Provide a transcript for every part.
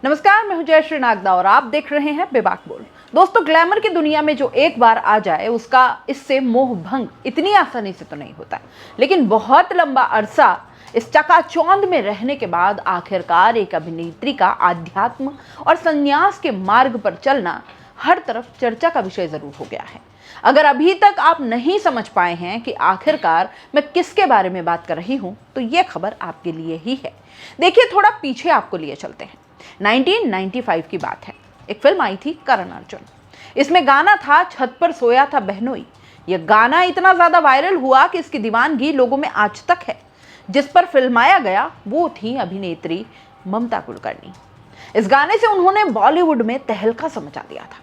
नमस्कार, मैं हूं जयश्री नागदा और आप देख रहे हैं बेबाक बोल। दोस्तों, ग्लैमर की दुनिया में जो एक बार आ जाए उसका इससे मोह भंग इतनी आसानी से तो नहीं होता, लेकिन बहुत लंबा अरसा इस चकाचौंध में रहने के बाद आखिरकार एक अभिनेत्री का आध्यात्म और संन्यास के मार्ग पर चलना हर तरफ चर्चा का विषय जरूर हो गया है। अगर अभी तक आप नहीं समझ पाए हैं कि आखिरकार मैं किसके बारे में बात कर रही हूं, तो यह खबर आपके लिए ही है। देखिए, थोड़ा पीछे आपको लिए चलते हैं। 1995 की बात है। एक फिल्म आई थी करण अर्जुन। इसमें गाना था छत पर सोया था बहनोई। यह गाना इतना ज्यादा वायरल हुआ कि इसकी दीवानगी लोगों में आज तक है। जिस पर फिल्माया गया वो थी अभिनेत्री ममता कुलकर्णी। इस गाने से उन्होंने बॉलीवुड में तहलका सा मचा दिया था।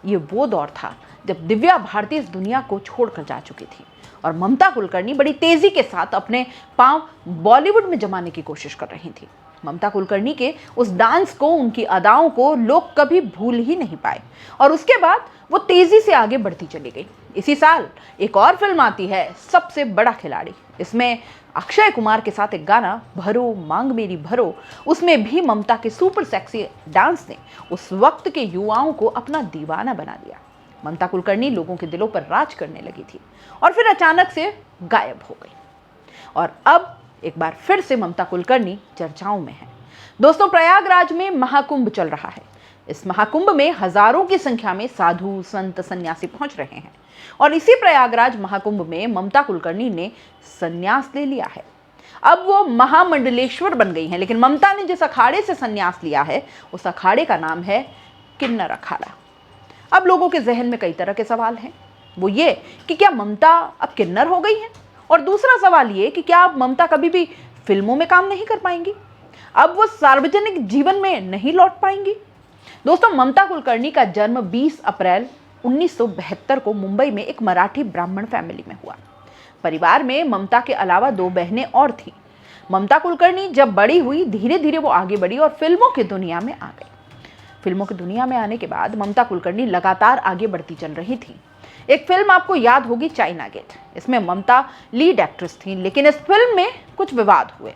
ये वो दौर था जब दिव्या भारती इस दुनिया को छोड़कर जा चुकी थी और ममता कुलकर्णी बड़ी तेजी के साथ अपने पांव बॉलीवुड में जमाने की कोशिश कर रही थी। ममता कुलकर्णी के उस डांस को, उनकी अदाओं को लोग कभी भूल ही नहीं पाए और उसके बाद वो तेजी से आगे बढ़ती चली गई। इसी साल एक और फिल्म आती है, सबसे बड़ा खिलाड़ी। इसमें अक्षय कुमार के साथ एक गाना भरो मांग मेरी भरो, उसमें भी ममता के सुपर सेक्सी डांस ने उस वक्त के युवाओं को अपना दीवाना बना दिया। ममता कुलकर्णी लोगों के दिलों पर राज करने लगी थी और फिर अचानक से गायब हो गई। और अब एक बार फिर से ममता कुलकर्णी चर्चाओं में है। दोस्तों, प्रयागराज में महाकुंभ चल रहा है। इस महाकुंभ में हजारों की संख्या में साधु, संत, सन्यासी पहुंच रहे हैं और इसी प्रयागराज महाकुंभ में ममता कुलकर्णी ने संन्यास ले लिया है। अब वो महामंडलेश्वर बन गई हैं, लेकिन ममता ने जिस अखाड़े से संन्यास लिया है उस अखाड़े का नाम है किन्नर अखाड़ा। अब लोगों के जहन में कई तरह के सवाल हैं। वो ये कि क्या ममता अब किन्नर हो गई है, और दूसरा सवाल ये कि क्या अब ममता कभी भी फिल्मों में काम नहीं कर पाएंगी, अब वो सार्वजनिक जीवन में नहीं लौट पाएंगी। दोस्तों, ममता कुलकर्णी का जन्म 20 अप्रैल 1972 को मुंबई में एक मराठी ब्राह्मण फैमिली में हुआ। परिवार में ममता के अलावा 2 बहनें और थीं। ममता कुलकर्णी जब बड़ी हुई, धीरे धीरे वो आगे बढ़ी और फिल्मों की दुनिया में आ गई। फिल्मों की दुनिया में आने के बाद ममता कुलकर्णी लगातार आगे बढ़ती चल रही थी। एक फिल्म आपको याद होगी, चाइना गेट। इसमें ममता लीड एक्ट्रेस थी, लेकिन इस फिल्म में कुछ विवाद हुए,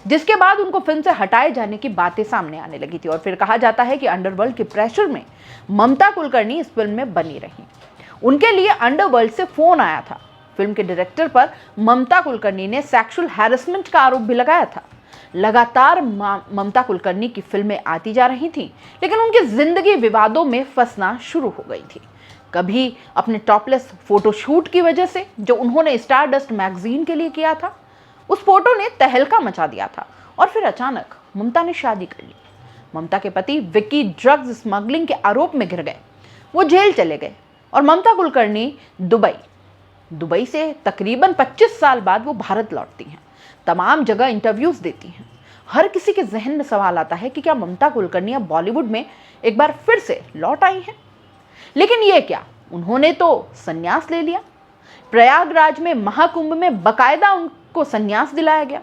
जिसके बाद उनको फिल्म से हटाए जाने की बातें सामने आने लगी थी और फिर कहा जाता है कि अंडरवर्ल्ड के प्रेशर में ममता कुलकर्णी इस फिल्म में बनी रही। उनके लिए अंडरवर्ल्ड से फोन आया था। फिल्म के डायरेक्टर पर ममता कुलकर्णी ने सेक्सुअल हैरेसमेंट का आरोप भी लगाया था। लगातार ममता कुलकर्णी की फिल्में आती जा रही थीं, लेकिन उनकी जिंदगी विवादों में फंसना शुरू हो गई थी। कभी अपने टॉपलेस फोटोशूट की वजह से, जो उन्होंने स्टारडस्ट मैगजीन के लिए किया था, उस फोटो ने तहलका मचा दिया था और फिर अचानक ममता ने शादी कर ली। ममता के पति विक्की ड्रग्स स्मगलिंग के आरोप में घिर गए। वो जेल चले गए और ममता कुलकर्णी दुबई से तकरीबन 25 साल बाद वो भारत लौटती हैं। तमाम जगह इंटरव्यूज देती हैं। हर किसी के जहन में सवाल आता है कि क्या ममता कुलकर्णी अब बॉलीवुड में एक बार फिर से लौट आई हैं? लेकिन ये क्या, उन्होंने तो संन्यास ले लिया। प्रयागराज में महाकुंभ में बकायदा उनको संन्यास दिलाया गया,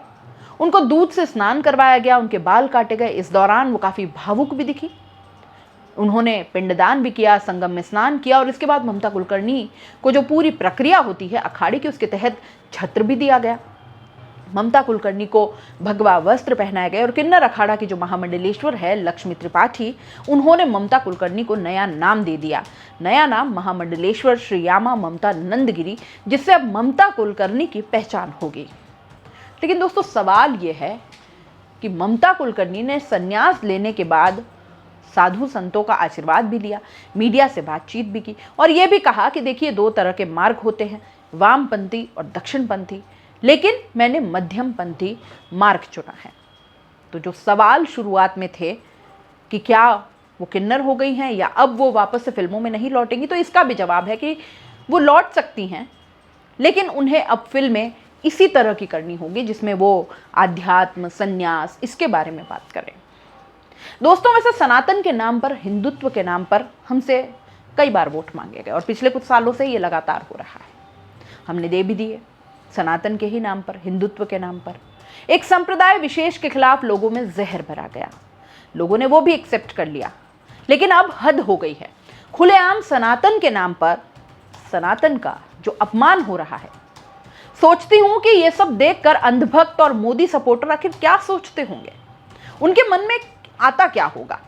उनको दूध से स्नान करवाया गया, उनके बाल काटे गए। इस दौरान वो काफी भावुक भी दिखी। उन्होंने पिंडदान भी किया, संगम में स्नान किया और इसके बाद ममता कुलकर्णी को जो पूरी प्रक्रिया होती है अखाड़े की, उसके तहत छत्र भी दिया गया। ममता कुलकर्णी को भगवा वस्त्र पहनाए गए और किन्नर अखाड़ा की जो महामंडलेश्वर है लक्ष्मी त्रिपाठी, उन्होंने ममता कुलकर्णी को नया नाम दे दिया। नया नाम महामंडलेश्वर श्रीयामा ममता नंदगिरी, जिससे अब ममता कुलकर्णी की पहचान होगी। लेकिन दोस्तों, सवाल यह है कि ममता कुलकर्णी ने संन्यास लेने के बाद साधु संतों का आशीर्वाद भी लिया, मीडिया से बातचीत भी की और यह भी कहा कि देखिए, 2 तरह के मार्ग होते हैं, वामपंथी और दक्षिणपंथी, लेकिन मैंने मध्यमपंथी मार्ग चुना है। तो जो सवाल शुरुआत में थे कि क्या वो किन्नर हो गई हैं या अब वो वापस से फिल्मों में नहीं लौटेंगी, तो इसका भी जवाब है कि वो लौट सकती हैं, लेकिन उन्हें अब फिल्में इसी तरह की करनी होगी जिसमें वो आध्यात्म, संन्यास, इसके बारे में बात करें। दोस्तों, वैसे सनातन के नाम पर, हिंदुत्व के नाम पर हमसे कई बार वोट मांगे गए और पिछले कुछ सालों से ये लगातार हो रहा है। हमने दे भी दिए। सनातन के ही नाम पर, हिंदुत्व के नाम पर एक संप्रदाय विशेष के खिलाफ लोगों में जहर भरा गया। लोगों ने वो भी एक्सेप्ट कर लिया, लेकिन अब हद हो गई है। खुलेआम सनातन के नाम पर सनातन का जो अपमान हो रहा है, सोचती हूं कि ये सब देखकर अंधभक्त और मोदी सपोर्टर आखिर क्या सोचते होंगे, उनके मन में आता क्या होगा।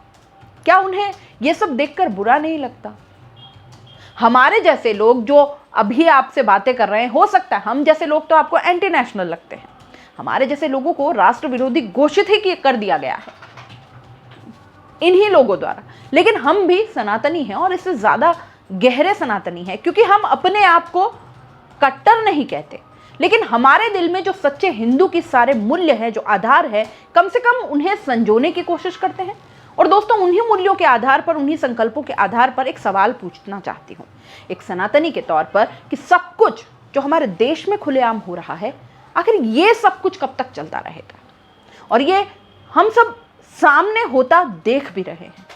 क्या उन्हें ये सब देखकर बुरा नहीं लगता? हमारे जैसे लोग जो अभी आपसे बातें कर रहे हैं, हो सकता है हम जैसे लोग तो आपको एंटी नेशनल लगते हैं, हमारे जैसे लोगों को राष्ट्र विरोधी घोषित ही कर दिया गया है इन्हीं लोगों द्वारा, लेकिन हम भी सनातनी हैं और इससे ज्यादा गहरे सनातनी हैं, क्योंकि हम अपने आप को कट्टर नहीं कहते, लेकिन हमारे दिल में जो सच्चे हिंदू की सारे मूल्य हैं, जो आधार है, कम से कम उन्हें संजोने की कोशिश करते हैं। और दोस्तों, उन्हीं मूल्यों के आधार पर, उन्हीं संकल्पों के आधार पर एक सवाल पूछना चाहती हूँ एक सनातनी के तौर पर, कि सब कुछ जो हमारे देश में खुलेआम हो रहा है, आखिर ये सब कुछ कब तक चलता रहेगा? और ये हम सब सामने होता देख भी रहे हैं।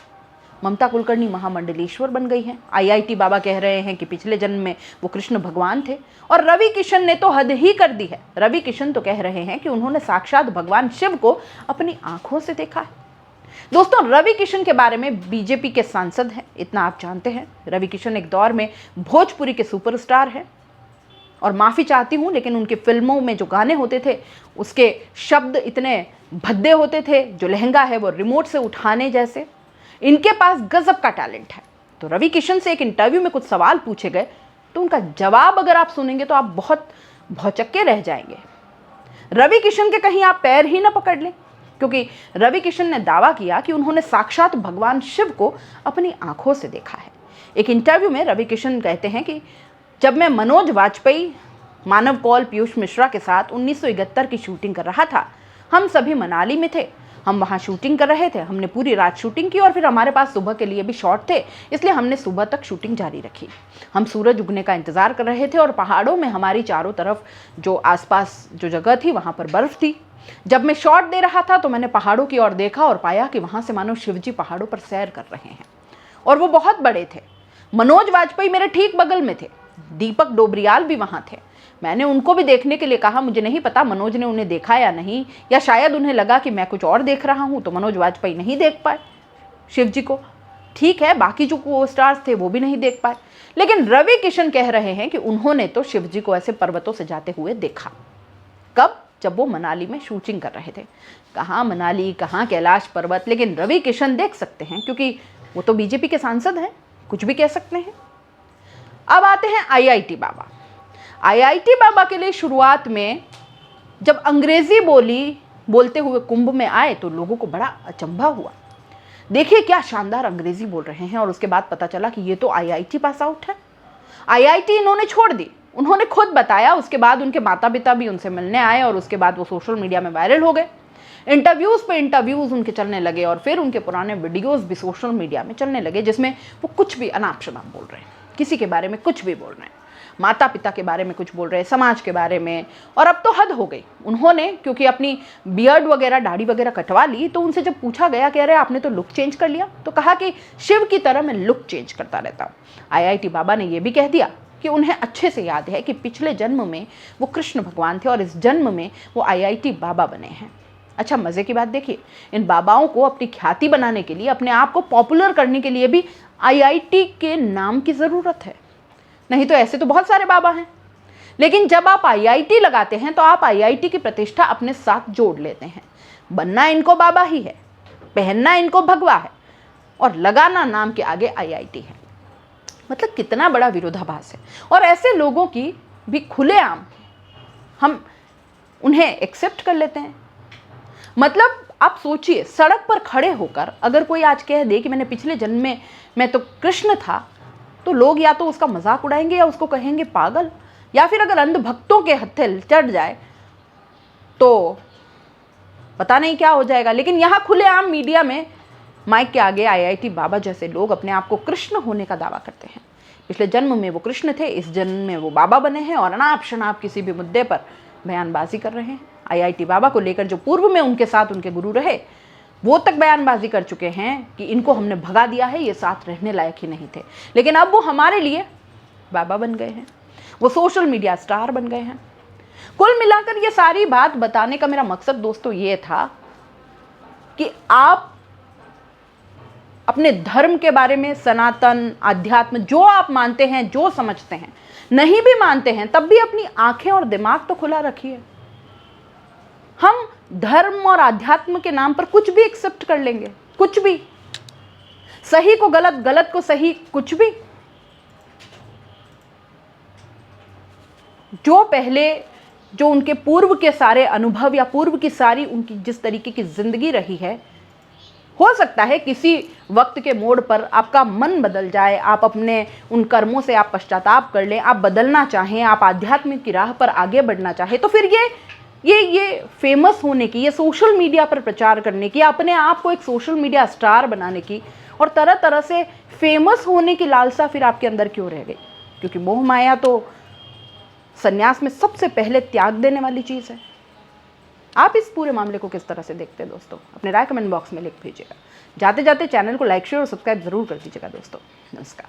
ममता कुलकर्णी महामंडलेश्वर बन गई हैं। आईआईटी बाबा कह रहे हैं कि पिछले जन्म में वो कृष्ण भगवान थे। और रवि किशन ने तो हद ही कर दी है। रवि किशन तो कह रहे हैं कि उन्होंने साक्षात भगवान शिव को अपनी आंखों से देखा है। दोस्तों, रवि किशन के बारे में बीजेपी के सांसद हैं, इतना आप जानते हैं। रवि किशन एक दौर में भोजपुरी के सुपरस्टार हैं। और माफ़ी चाहती हूँ, लेकिन उनके फिल्मों में जो गाने होते थे उसके शब्द इतने भद्दे होते थे, जो लहंगा है वो रिमोट से उठाने जैसे। इनके पास गजब का टैलेंट है। तो रवि किशन से एक इंटरव्यू में कुछ सवाल पूछे गए, तो उनका जवाब अगर आप सुनेंगे तो आप बहुत भौचक्के रह जाएंगे। रवि किशन के कहीं आप पैर ही ना पकड़ लें, क्योंकि रवि किशन ने दावा किया कि उन्होंने साक्षात भगवान शिव को अपनी आंखों से देखा है। एक इंटरव्यू में रवि किशन कहते हैं कि जब मैं मनोज वाजपेयी, मानव कौल, पीयूष मिश्रा के साथ 1971 की शूटिंग कर रहा था, हम सभी मनाली में थे। हम वहाँ शूटिंग कर रहे थे। हमने पूरी रात शूटिंग की और फिर हमारे पास सुबह के लिए भी शॉट थे, इसलिए हमने सुबह तक शूटिंग जारी रखी। हम सूरज उगने का इंतज़ार कर रहे थे और पहाड़ों में हमारी चारों तरफ जो आसपास जो जगह थी वहाँ पर बर्फ़ थी। जब मैं शॉट दे रहा था तो मैंने पहाड़ों की ओर देखा और पाया कि वहाँ से मानो शिवजी पहाड़ों पर सैर कर रहे हैं, और वो बहुत बड़े थे। मनोज वाजपेयी मेरे ठीक बगल में थे। दीपक डोबरियाल भी वहाँ थे। मैंने उनको भी देखने के लिए कहा। मुझे नहीं पता मनोज ने उन्हें देखा या नहीं, या शायद उन्हें लगा कि मैं कुछ और देख रहा हूँ, तो मनोज वाजपेयी नहीं देख पाए शिव जी को। ठीक है, बाकी जो को स्टार्स थे वो भी नहीं देख पाए, लेकिन रवि किशन कह रहे हैं कि उन्होंने तो शिव जी को ऐसे पर्वतों से जाते हुए देखा। कब? जब वो मनाली में शूटिंग कर रहे थे। कहाँ मनाली, कहाँ कैलाश पर्वत, लेकिन रवि किशन देख सकते हैं, क्योंकि वो तो बीजेपी के सांसद हैं, कुछ भी कह सकते हैं। अब आते हैं आईआईटी बाबा। आईआईटी बाबा के लिए शुरुआत में जब अंग्रेजी बोलते हुए कुंभ में आए तो लोगों को बड़ा अचंभा हुआ। देखिए क्या शानदार अंग्रेजी बोल रहे हैं, और उसके बाद पता चला कि ये तो आईआईटी पास आउट है। आईआईटी इन्होंने छोड़ दी, उन्होंने खुद बताया। उसके बाद उनके माता पिता भी उनसे मिलने आए और उसके बाद वो सोशल मीडिया में वायरल हो गए। इंटरव्यूज़ पे इंटरव्यूज़ उनके चलने लगे, और फिर उनके पुराने वीडियोज़ भी सोशल मीडिया में चलने लगे, जिसमें वो कुछ भी अनाप शनाप बोल रहे हैं, किसी के बारे में कुछ भी बोल रहे हैं, माता पिता के बारे में कुछ बोल रहे हैं, समाज के बारे में। और अब तो हद हो गई। उन्होंने क्योंकि अपनी बियर्ड वगैरह, दाढ़ी वगैरह कटवा ली, तो उनसे जब पूछा गया कि अरे आपने तो लुक चेंज कर लिया, तो कहा कि शिव की तरह मैं लुक चेंज करता रहता हूँ। आईआईटी बाबा ने यह भी कह दिया कि उन्हें अच्छे से याद है कि पिछले जन्म में वो कृष्ण भगवान थे और इस जन्म में वो आईआईटी बाबा बने हैं। अच्छा, मज़े की बात देखिए, इन बाबाओं को अपनी ख्याति बनाने के लिए, अपने आप को पॉपुलर करने के लिए भी आईआईटी के नाम की ज़रूरत है। नहीं तो ऐसे तो बहुत सारे बाबा हैं, लेकिन जब आप आईआईटी लगाते हैं तो आप आईआईटी की प्रतिष्ठा अपने साथ जोड़ लेते हैं। बनना इनको बाबा ही है, पहनना इनको भगवा है, और लगाना नाम के आगे आईआईटी है। मतलब कितना बड़ा विरोधाभास है। और ऐसे लोगों की भी खुलेआम हम उन्हें एक्सेप्ट कर लेते हैं। मतलब आप सोचिए, सड़क पर खड़े होकर अगर कोई आज कह दे कि मैंने पिछले जन्म में मैं तो कृष्ण था, तो लोग या तो उसका मजाक उड़ाएंगे या उसको कहेंगे पागल, या फिर अगर अंधभक्तों के हत्थे चढ़ जाए तो पता नहीं क्या हो जाएगा। लेकिन यहाँ खुलेआम मीडिया में माइक के आगे आईआईटी बाबा जैसे लोग अपने आप को कृष्ण होने का दावा करते हैं। पिछले जन्म में वो कृष्ण थे, इस जन्म में वो बाबा बने हैं, और अनाप शनाप किसी भी मुद्दे पर बयानबाजी कर रहे हैं। आईआईटी बाबा को लेकर जो पूर्व में उनके साथ उनके गुरु रहे, वो तक बयानबाजी कर चुके हैं कि इनको हमने भगा दिया है, ये साथ रहने लायक ही नहीं थे। लेकिन अब वो हमारे लिए बाबा बन गए हैं, वो सोशल मीडिया स्टार बन गए हैं। कुल मिलाकर ये सारी बात बताने का मेरा मकसद दोस्तों ये था कि आप अपने धर्म के बारे में, सनातन, आध्यात्म, जो आप मानते हैं, जो समझते हैं, नहीं भी मानते हैं, तब भी अपनी आंखें और दिमाग तो खुला रखिए। हम धर्म और आध्यात्म के नाम पर कुछ भी एक्सेप्ट कर लेंगे, कुछ भी। सही को गलत, गलत को सही, कुछ भी। जो पहले जो उनके पूर्व के सारे अनुभव या पूर्व की सारी उनकी जिस तरीके की जिंदगी रही है, हो सकता है किसी वक्त के मोड़ पर आपका मन बदल जाए, आप अपने उन कर्मों से आप पश्चाताप कर लें, आप बदलना चाहें, आप आध्यात्मिक की राह पर आगे बढ़ना चाहें, तो फिर ये फेमस होने की, ये सोशल मीडिया पर प्रचार करने की, अपने आप को एक सोशल मीडिया स्टार बनाने की और तरह तरह से फेमस होने की लालसा फिर आपके अंदर क्यों रह गई? क्योंकि मोह माया तो संन्यास में सबसे पहले त्याग देने वाली चीज है। आप इस पूरे मामले को किस तरह से देखते हैं दोस्तों? अपने राय कमेंट बॉक्स में लिख भेजिएगा। जाते जाते चैनल को लाइक, शेयर और सब्सक्राइब जरूर कर दीजिएगा दोस्तों। नमस्कार।